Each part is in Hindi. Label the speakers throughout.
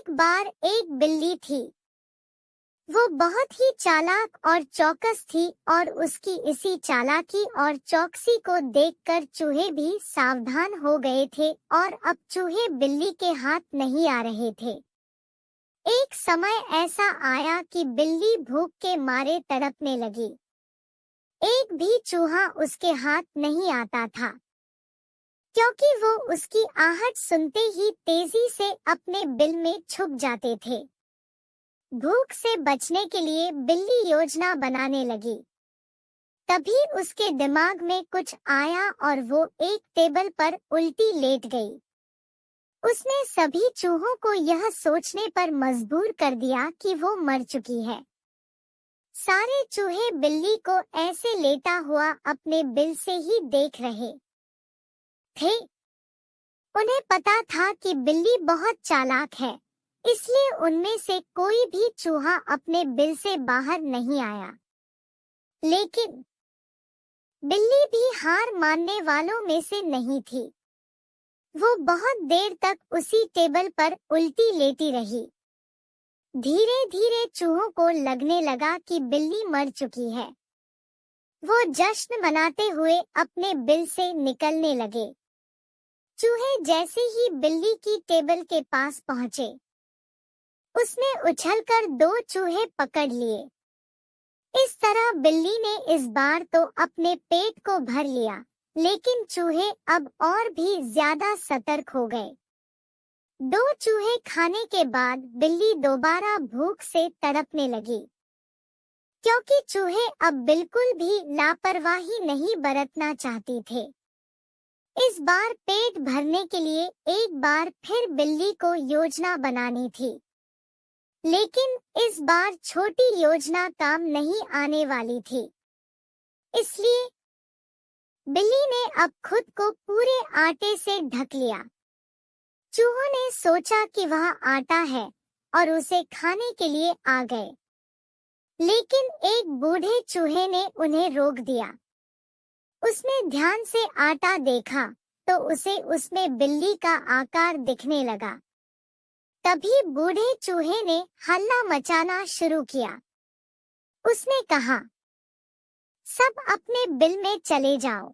Speaker 1: एक बार एक बिल्ली थी। वो बहुत ही चालाक और चौकस थी और उसकी इसी चालाकी और चौकसी को देखकर चूहे भी सावधान हो गए थे और अब चूहे बिल्ली के हाथ नहीं आ रहे थे। एक समय ऐसा आया कि बिल्ली भूख के मारे तड़पने लगी। एक भी चूहा उसके हाथ नहीं आता था, क्योंकि वो उसकी आहट सुनते ही तेजी से अपने बिल में छुप जाते थे। भूख से बचने के लिए बिल्ली योजना बनाने लगी। तभी उसके दिमाग में कुछ आया और वो एक टेबल पर उल्टी लेट गई। उसने सभी चूहों को यह सोचने पर मजबूर कर दिया कि वो मर चुकी है। सारे चूहे बिल्ली को ऐसे लेटा हुआ अपने बिल से ही देख रहे थे। उन्हें पता था कि बिल्ली बहुत चालाक है, इसलिए उनमें से कोई भी चूहा अपने बिल से बाहर नहीं आया। लेकिन बिल्ली भी हार मानने वालों में से नहीं थी। वो बहुत देर तक उसी टेबल पर उल्टी लेटी रही। धीरे धीरे चूहों को लगने लगा कि बिल्ली मर चुकी है। वो जश्न मनाते हुए अपने बिल से निकलने लगे। चूहे जैसे ही बिल्ली की टेबल के पास पहुंचे, उसने उछलकर 2 चूहे पकड़ लिए। इस तरह बिल्ली ने इस बार तो अपने पेट को भर लिया, लेकिन चूहे अब और भी ज्यादा सतर्क हो गए। 2 चूहे खाने के बाद बिल्ली दोबारा भूख से तड़पने लगी, क्योंकि चूहे अब बिल्कुल भी लापरवाही नहीं बरतना चाहती थे। इस बार पेट भरने के लिए एक बार फिर बिल्ली को योजना बनानी थी, लेकिन इस बार छोटी योजना काम नहीं आने वाली थी। इसलिए बिल्ली ने अब खुद को पूरे आटे से ढक लिया। चूहों ने सोचा कि वह आटा है और उसे खाने के लिए आ गए, लेकिन एक बूढ़े चूहे ने उन्हें रोक दिया। उसने ध्यान से आटा देखा तो उसे उसमें बिल्ली का आकार दिखने लगा। तभी बूढ़े चूहे ने हल्ला मचाना शुरू किया। उसने कहा, सब अपने बिल में चले जाओ,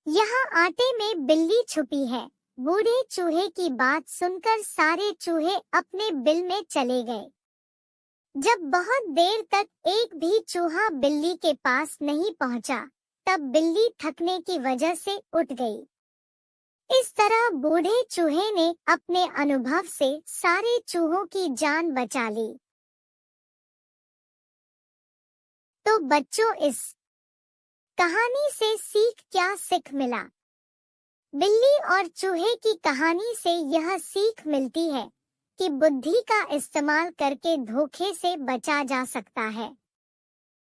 Speaker 1: यहाँ आटे में बिल्ली छुपी है। बूढ़े चूहे की बात सुनकर सारे चूहे अपने बिल में चले गए। जब बहुत देर तक एक भी चूहा बिल्ली के पास नहीं पहुंचा, तब बिल्ली थकने की वजह से उठ गई। इस तरह बूढ़े चूहे ने अपने अनुभव से सारे चूहों की जान बचा ली। तो बच्चों, इस कहानी से क्या सीख मिला? बिल्ली और चूहे की कहानी से यह सीख मिलती है कि बुद्धि का इस्तेमाल करके धोखे से बचा जा सकता है।